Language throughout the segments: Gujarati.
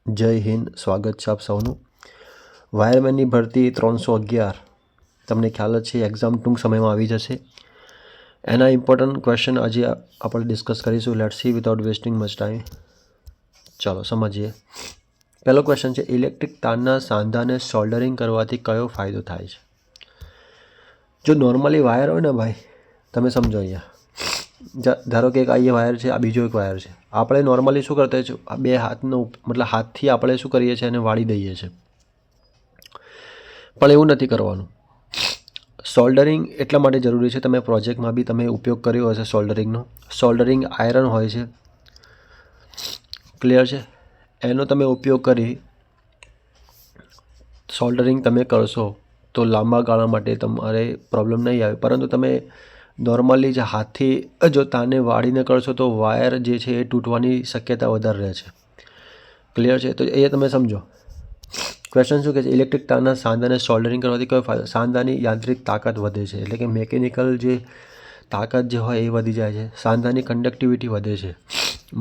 જય હિન્દ, સ્વાગત છે આપ સૌનું. વાયરમેનની ભરતી 311 તમને ખ્યાલ જ છે, એક્ઝામ ટૂંક સમયમાં આવી જશે. એના ઇમ્પોર્ટન્ટ ક્વેશ્ચન આજે આપણે ડિસ્કસ કરીશું. Let's see without wasting much time. ચાલો સમજીએ. પહેલો ક્વેશ્ચન છે, ઇલેક્ટ્રિક તારના સાંધાને સોલ્ડરિંગ કરવાથી કયો ફાયદો થાય છે? જો નોર્મલી વાયર હોય ને ભાઈ, તમે સમજો અહીંયા ધારો કે એક આ વાયર છે, આ બીજો એક વાયર છે. આપણે નોર્મલી શું કરતા છીએ, આ બે હાથનો મતલબ હાથથી આપણે શું કરીએ છીએ, એને વાળી દઈએ છીએ. પણ એવું નથી કરવાનું. સોલ્ડરિંગ એટલા માટે જરૂરી છે, તમે પ્રોજેક્ટમાં બી તમે ઉપયોગ કર્યો હશે સોલ્ડરિંગનો. સોલ્ડરિંગ આયરન હોય છે, ક્લિયર છે? એનો તમે ઉપયોગ કરી સોલ્ડરિંગ તમે કરશો તો લાંબા ગાળા માટે તમારે પ્રોબ્લેમ નહીં આવે. પરંતુ તમે નોર્મલી જે હાથથી જો તાને વાળીને કરશો તો વાયર જે છે એ તૂટવાની શક્યતા વધારે રહે છે. ક્લિયર છે? તો એ તમે સમજો. ક્વેશ્ચન શું કહે છે, ઇલેક્ટ્રિક તારના સાંધાને સોલ્ડરિંગ કરવાથી કયો ફાયદો? સાંધાની યાંત્રિક તાકાત વધે છે, એટલે કે મેકેનિકલ જે તાકાત જે હોય એ વધી જાય છે. સાંધાની કંડક્ટિવિટી વધે છે,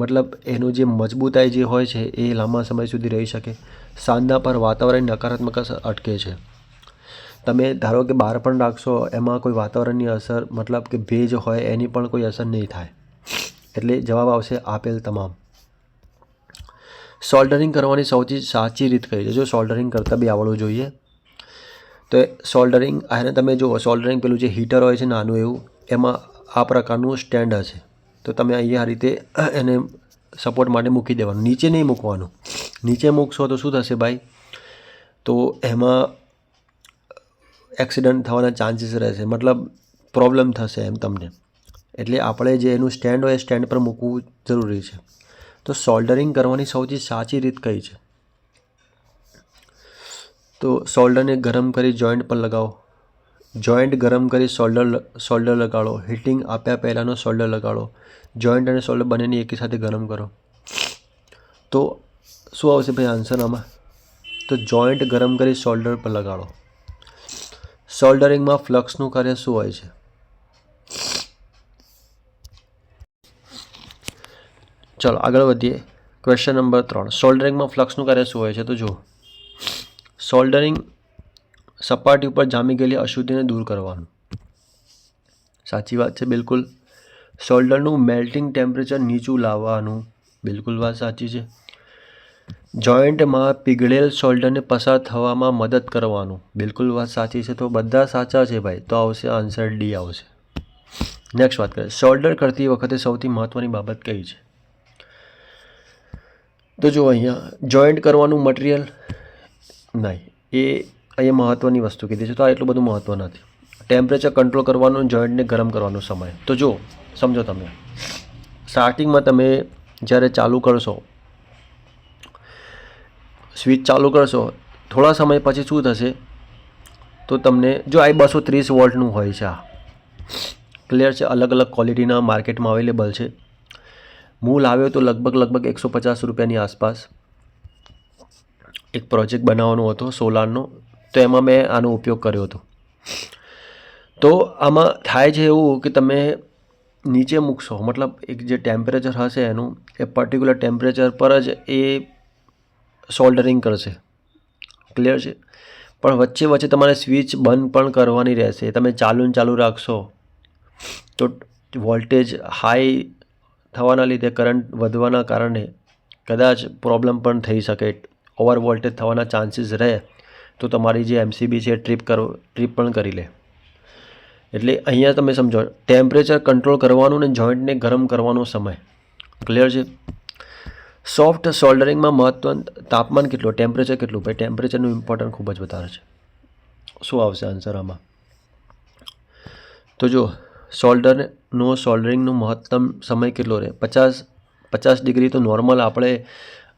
મતલબ એનું જે મજબૂતાઈ જે હોય છે એ લાંબા સમય સુધી રહી શકે. સાંધા પર વાતાવરણની નકારાત્મક અસર અટકે છે. તમે ધારો કે બહાર પણ રાખશો, એમાં કોઈ વાતાવરણની અસર મતલબ કે ભેજ હોય એની પણ કોઈ અસર નહીં થાય. એટલે જવાબ આવશે આપેલ તમામ. સોલ્ડરિંગ કરવાની સૌથી સાચી રીત કઈ છે? જો સોલ્ડરિંગ કરતાં બી આવડવું જોઈએ. તો સોલ્ડરિંગ આને તમે જુઓ, સોલ્ડરિંગ પેલું જે હીટર હોય છે નાનું એવું, એમાં આ પ્રકારનું સ્ટેન્ડ હશે. તો તમે અહીંયા આ રીતે એને સપોર્ટ માટે મૂકી દેવાનું, નીચે નહીં મૂકવાનું. નીચે મૂકશો તો શું થશે ભાઈ? તો એમાં એક્સિડન્ટ થવાના ચાન્સીસ રહેશે, મતલબ પ્રોબ્લેમ થશે એમ તમને. એટલે આપણે જે એનું સ્ટેન્ડ હોય એ સ્ટેન્ડ પર મૂકવું જરૂરી છે. તો સોલ્ડરિંગ કરવાની સૌથી સાચી રીત કઈ છે? તો સોલ્ડરને ગરમ કરી જોઈન્ટ પર લગાવો. જોઈન્ટ ગરમ કરી સોલ્ડર લગાડો. હીટિંગ આપ્યા પહેલાંનો સોલ્ડર લગાડો. જોઈન્ટ અને સોલ્ડર બંનેની એકી સાથે ગરમ કરો. તો શું આવશે ભાઈ આન્સર આમાં? તો જોઈન્ટ ગરમ કરી સોલ્ડર પર લગાડો. સોલ્ડરિંગમાં ફ્લક્સનું કાર્ય શું હોય છે? ચલો આગળ વધીએ. ક્વેશ્ચન નંબર 3, સોલ્ડરિંગમાં ફ્લક્સનું કાર્ય શું હોય છે? તો જુઓ, સોલ્ડરિંગ સપાટી ઉપર જામી ગયેલી અશુદ્ધિને દૂર કરવાનું. સાચી વાત છે, બિલકુલ. સોલ્ડરનું મેલ્ટિંગ ટેમ્પરેચર નીચું લાવવાનું, બિલકુલ વાત સાચી છે. જોઈન્ટમાં પીગળેલ સોલ્ડરને પસાર થવામાં મદદ કરવાનું, બિલકુલ વાત સાચી છે. તો બધા સાચા છે ભાઈ, તો આવશે આન્સર ડી આવશે. નેક્સ્ટ વાત કરીએ, સોલ્ડર કરતી વખતે સૌથી મહત્ત્વની બાબત કઈ છે? તો જો અહીંયા જોઈન્ટ કરવાનું મટીરિયલ નહીં, એ અહીંયા મહત્ત્વની વસ્તુ કીધી છે, તો આ એટલું બધું મહત્ત્વ નથી. ટેમ્પરેચર કંટ્રોલ કરવાનું, જોઈન્ટને ગરમ કરવાનો સમય. તો જો સમજો, તમે સ્ટાર્ટિંગમાં તમે જ્યારે ચાલુ કરશો, સ્વિચ ચાલુ કરશો, થોડા સમય પછી શું થશે? તો તમને જો આ 230 વોલ્ટનું હોય છે, આ ક્લિયર છે? અલગ અલગ ક્વોલિટીના માર્કેટમાં અવેલેબલ છે. હું લાવ્યો તો લગભગ 150 રૂપિયાની આસપાસ. એક પ્રોજેક્ટ બનાવવાનો હતો સોલારનો, તો એમાં મેં આનો ઉપયોગ કર્યો હતો. તો આમાં થાય છે એવું કે તમે નીચે મૂકશો, મતલબ એક જે ટેમ્પરેચર હશે એનું, એ પર્ટિક્યુલર ટેમ્પરેચર પર જ એ સોલ્ડરિંગ કરશે, ક્લિયર છે? પણ વચ્ચે વચ્ચે તમારે સ્વિચ બંધ પણ કરવાની રહેશે. તમે ચાલુ રાખશો તો વોલ્ટેજ હાઈ થવાના લીધે, કરંટ વધવાના કારણે કદાચ પ્રોબ્લેમ પણ થઈ શકે. ઓવર વોલ્ટેજ થવાના ચાન્સીસ રહે તો તમારી જે એમસીબી છે ટ્રીપ પણ કરી લે. એટલે અહીંયા તમે સમજો, ટેમ્પરેચર કંટ્રોલ કરવાનું ને જોઈન્ટને ગરમ કરવાનો સમય, ક્લિયર છે? સોફ્ટ સોલ્ડરિંગમાં મહત્વ તાપમાન કેટલું, ટેમ્પરેચર કેટલું? ભાઈ ટેમ્પરેચરનું ઇમ્પોર્ટન્ટ ખૂબ જ વધારે છે. શું આવશે આન્સર આમાં? તો જો સોલ્ડરિંગનો મહત્તમ સમય કેટલો રહે? 50 ડિગ્રી. તો નોર્મલ આપણે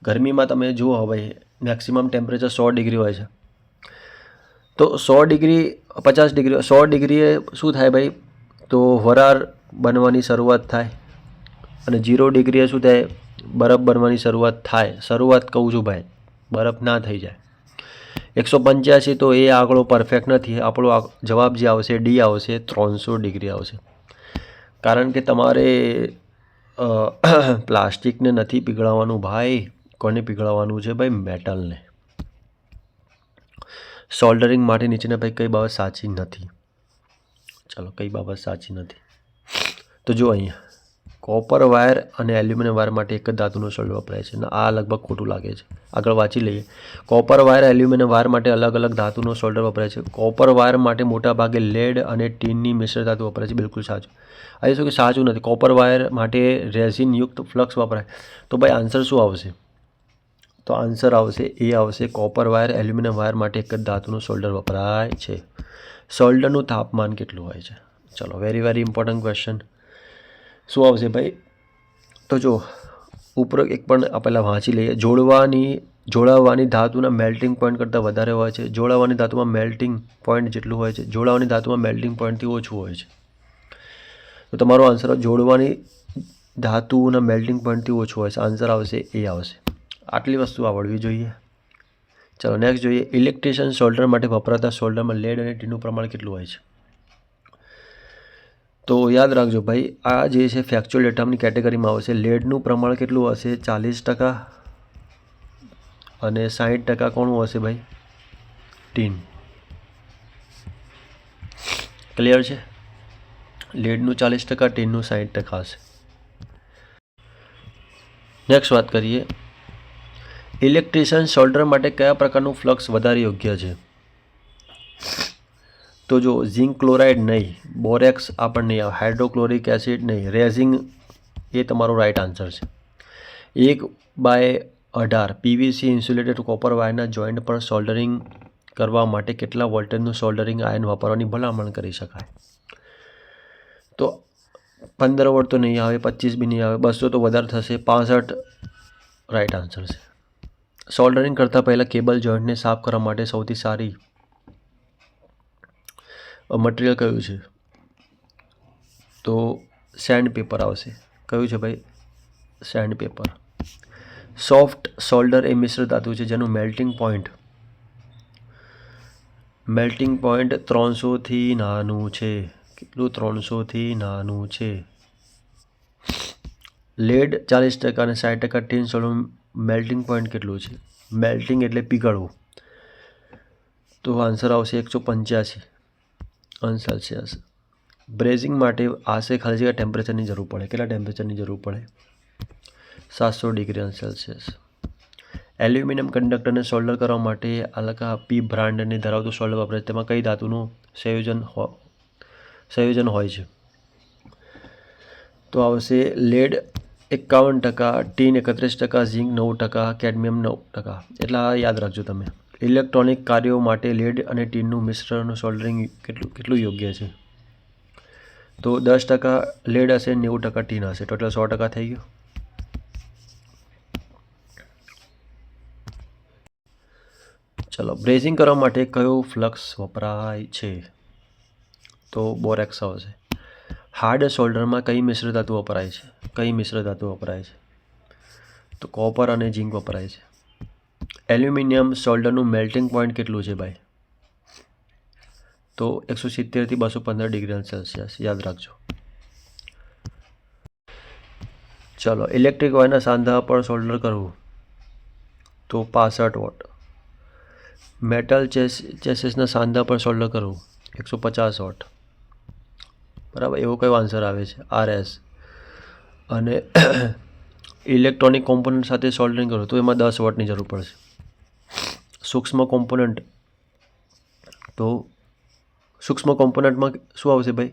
ગરમીમાં તમે જુઓ ભાઈ, મેક્સિમમ ટેમ્પરેચર 100 ડિગ્રી હોય છે. તો 100 ડિગ્રી 50 ડિગ્રી 100 ડિગ્રીએ શું થાય ભાઈ? તો વરાળ બનવાની શરૂઆત થાય. અને 0 ડિગ્રીએ શું થાય? બરફ બનવાની શરૂઆત થાય. શરૂઆત કહું છું ભાઈ, બરફ ના થઈ જાય. 185 તો એ આંકડો પરફેક્ટ નથી. આપણો જવાબ જે આવશે ડી આવશે, 300 ડિગ્રી આવશે. કારણ કે તમારે પ્લાસ્ટિકને નથી પીગળાવવાનું ભાઈ, કોને પીગળવાનું છે ભાઈ? મેટલને. સોલ્ડરિંગ માટે નીચેના ભાઈ કઈ બાબત સાચી નથી? ચાલો, કઈ બાબત સાચી નથી? તો જો અહીંયા કોપર વાયર અને એલ્યુમિનિયમ વાયર માટે એક જ ધાતુનો સોલ્ડર વપરાય છે, અને આ લગભગ ખોટું લાગે છે. આગળ વાંચી લઈએ. કોપર વાયર એલ્યુમિનિયમ વાયર માટે અલગ અલગ ધાતુનો સોલ્ડર વપરાય છે. કોપર વાયર માટે મોટાભાગે લેડ અને ટીનની મિશ્ર ધાતુ વપરાય છે. બિલકુલ સાચું. આ શું કે સાચું નથી? કોપર વાયર માટે રેઝિનયુક્ત ફ્લક્સ વપરાય. તો ભાઈ આન્સર શું આવશે? તો આન્સર આવશે એ આવશે કોપર વાયર એલ્યુમિનિયમ વાયર માટે એક જ ધાતુનો સોલ્ડર વપરાય છે. સોલ્ડરનું તાપમાન કેટલું હોય છે? ચલો, વેરી વેરી ઇમ્પોર્ટન્ટ ક્વેશ્ચન. શું આવશે ભાઈ? તો જો ઉપરોક્ત એક પણ પહેલાં વાંચી લઈએ. જોડાવાની ધાતુના મેલ્ટિંગ પોઈન્ટ કરતાં વધારે હોય છે. જોડાવાની ધાતુમાં મેલ્ટિંગ પોઈન્ટ જેટલું હોય છે, જોડાવાની ધાતુમાં મેલ્ટિંગ પોઈન્ટથી ઓછું હોય છે. તો તમારો આન્સર જોડવાની ધાતુના મેલ્ટિંગ પોઈન્ટથી ઓછું હોય છે. આન્સર આવશે એ આવશે. આટલી વસ્તુ આવડવી જોઈએ. ચલો નેક્સ્ટ જોઈએ. ઇલેક્ટ્રિશિયન સોલ્ડર માટે વપરાતા સોલ્ડરમાં લેડ અને ટીનનું પ્રમાણ કેટલું હોય છે? તો યાદ રાખજો ભાઈ, આ જે છે ફેક્ચ્યુઅલ ડેટાની કેટેગરીમાં આવશે. લેડનું પ્રમાણ કેટલું હશે? 40%. અને 60% કોનું હશે ભાઈ? ટીન. ક્લિયર છે? લેડનું 40%, ટીનનું 60% હશે. નેક્સ્ટ વાત કરીએ. ઇલેક્ટ્રિશિયન સોલ્ડર માટે કયા પ્રકારનું ફ્લક્સ વધારે યોગ્ય છે? તો જો ઝિંક ક્લોરાઇડ નહીં, બોરેક્સ આપણને નહીં આવે, હાઇડ્રોક્લોરિક એસિડ નહીં, રેઝિન એ તમારો રાઇટ આન્સર છે. 1/18 પીવીસી ઇન્સ્યુલેટેડ કોપર વાયરના જોઈન્ટ પર સોલ્ડરિંગ કરવા માટે કેટલા વોલ્ટેજનું સોલ્ડરિંગ આયન વાપરવાની ભલામણ કરી શકાય? તો 15 વોલ્ટ તો નહીં આવે, 25 બી નહીં આવે, 200 તો વધારે થશે, 65 રાઇટ આન્સર છે. સોલ્ડરિંગ કરતાં પહેલાં કેબલ જોઈન્ટને સાફ કરવા માટે સૌથી સારી મટીરિયલ કયું છે? તો સેન્ડ પેપર આવશે. કયું છે ભાઈ? Send paper. સોફ્ટ સોલ્ડર એ મિશ્ર ધાતુ છે જેનું મેલ્ટિંગ પોઈન્ટ 300 થી નાનું છે. કેટલું? 300 થી નાનું છે. લેડ 40% અને 60% ટીન સોલ્ડર મેલ્ટિંગ પોઈન્ટ કેટલું છે? મેલ્ટિંગ એટલે પીગળવું. તો આન્સર આવશે 185 અંશ સેલ્સિયસ. બ્રેઝિંગ માટે આશરે ખાલી જગ્યા ટેમ્પરેચરની જરૂર પડે. કેટલા ટેમ્પરેચરની જરૂર પડે? 700 ડિગ્રી અંશ સેલ્સિયસ. એલ્યુમિનિયમ કંડક્ટરને સોલ્ડર કરવા માટે અલકા પી બ્રાન્ડને ધરાવતું સોલ્ડર વપરાય. તેમાં કઈ ધાતુનું સંયોજન હોય છે? તો આવશે લેડ 51%, ટીન 31%, ઝિંક 9%, કેડમિયમ 9%. એટલા યાદ રાખજો તમે. ઇલેક્ટ્રોનિક કાર્યો માટે લેડ અને ટીનનું મિશ્રણ સોલ્ડરિંગ કેટલું યોગ્ય છે? તો 10% લેડ હશે, 90% ટીન હશે, ટોટલ 100% થઈ ગયું. ચલો, બ્રેઝિંગ કરવા માટે કયો ફ્લક્સ વપરાય છે? તો બોરેક્સ આવશે. હાર્ડ સોલ્ડરમાં કઈ મિશ્ર ધાતુ વપરાય છે? તો કોપર અને ઝિંક વપરાય છે. એલ્યુમિનિયમ સોલ્ડરનું મેલ્ટિંગ પોઈન્ટ કેટલું છે ભાઈ? તો 170 થી 215 ડિગ્રી સેલ્સિયસ. યાદ રાખજો. ચલો, ઇલેક્ટ્રિક વાયરના સાંધા પર સોલ્ડર કરવું તો 65 વોટ. મેટલ ચેસિસના સાંધા પર સોલ્ડર કરવું 150 વોટ. બરાબર, એવો કયો આન્સર આવે છે? RS. અને ઇલેક્ટ્રોનિક કોમ્પોનન્ટ સાથે સોલ્ડરિંગ કરો તો એમાં 10 વોટની જરૂર પડશે. સૂક્ષ્મ કોમ્પોનન્ટ, તો સૂક્ષ્મ કોમ્પોનન્ટમાં શું આવશે ભાઈ?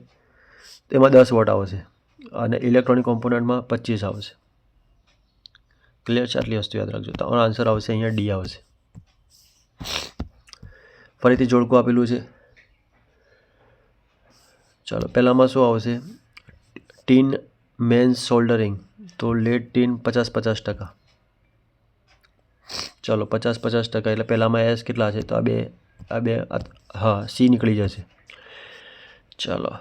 એમાં 10 વોટ આવશે અને ઇલેક્ટ્રોનિક કોમ્પોનન્ટમાં 25 આવશે. ક્લિયર છે? આટલી વસ્તુ યાદ રાખજો. તમારો આન્સર આવશે અહીંયા ડી આવશે. ફરીથી જોડકું આપેલું છે. ચાલો, પહેલામાં શું આવશે? ટીન મેન્સ સોલ્ડરિંગ, તો લેડ ટીન 50-50%. ચલો, 50-50% એટલે પહેલામાં એસ કેટલા છે? તો આ બે હા, સી નીકળી જશે. ચાલો,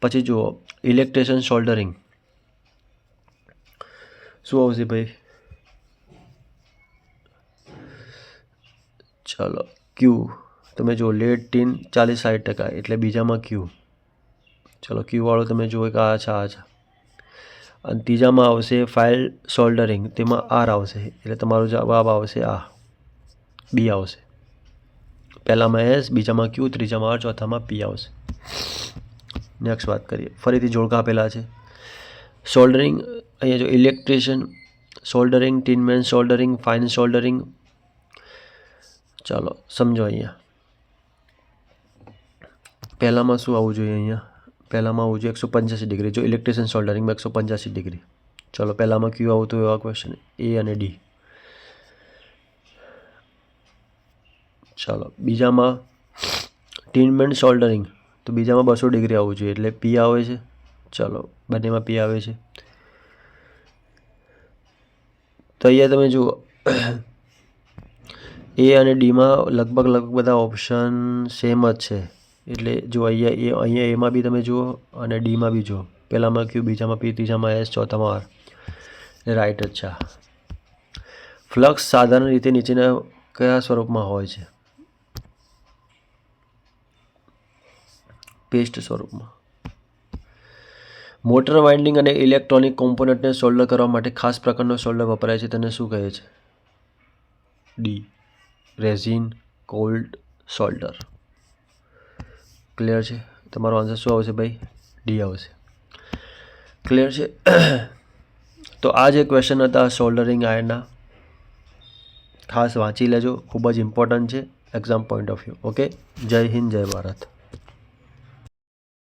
પછી જુઓ ઇલેક્ટ્રિશિયન સોલ્ડરિંગ શું આવશે ભાઈ? ચલો, ક્યુ. તમે જુઓ લેડ ટીન 40-60% એટલે બીજામાં ક્યુ. ચલો, ક્યુ વાળો તમે જુઓ કે આ છે. અને ત્રીજામાં આવશે ફાઇલ સોલ્ડરિંગ, તેમાં આર આવશે, એટલે તમારો જવાબ આવશે આ બી આવશે. પહેલામાં એસ, બીજામાં ક્યુ, ત્રીજામાં આર, ચોથામાં પી આવશે. નેક્સ્ટ વાત કરીએ. ફરીથી જોડકા આપેલા છે. સોલ્ડરિંગ, અહીંયા જો electrician soldering, tinman soldering, fine soldering. ચાલો સમજો. અહીંયા પહેલામાં શું આવવું જોઈએ? અહીંયા પહેલામાં આવવું જોઈએ 185 ડિગ્રી. જો ઇલેક્ટ્રિશિયન સોલ્ડરિંગમાં 185 ડિગ્રી. ચલો પહેલામાં ક્યુ આવતું એવા ક્વેશ્ચન એ અને ડી. ચાલો બીજામાં ટીનમેન સોલ્ડરિંગ, તો બીજામાં 200 ડિગ્રી આવવું જોઈએ, એટલે પી આવે છે. ચલો બંનેમાં પી આવે છે. તો અહીંયા તમે જુઓ એ અને ડીમાં લગભગ બધા ઓપ્શન સેમ જ છે. એટલે જો અહીંયા એમાં બી તમે જુઓ અને ડીમાં બી જુઓ. પહેલામાં ક્યુ, બીજામાં પી, ત્રીજામાં એસ, ચોથામાં આર. એટલે રાઈટ જ છે. ફ્લક્સ સાધારણ રીતે નીચેના કયા સ્વરૂપમાં હોય છે? પેસ્ટ સ્વરૂપમાં. મોટર વાઇન્ડિંગ અને ઇલેક્ટ્રોનિક કોમ્પોનન્ટને સોલ્ડર કરવા માટે ખાસ પ્રકારનો સોલ્ડર વપરાય છે, તેને શું કહે છે? D resin cold solder. Clear છે? તમારો આન્સર શું આવશે ભાઈ? ડી આવશે. ક્લિયર છે? તો આ જે ક્વેશ્ચન હતા સોલ્ડરિંગ આયરના, ખાસ વાંચી લેજો, ખૂબ જ ઇમ્પોર્ટન્ટ છે exam point of view. Okay, જય હિન્દ, જય ભારત.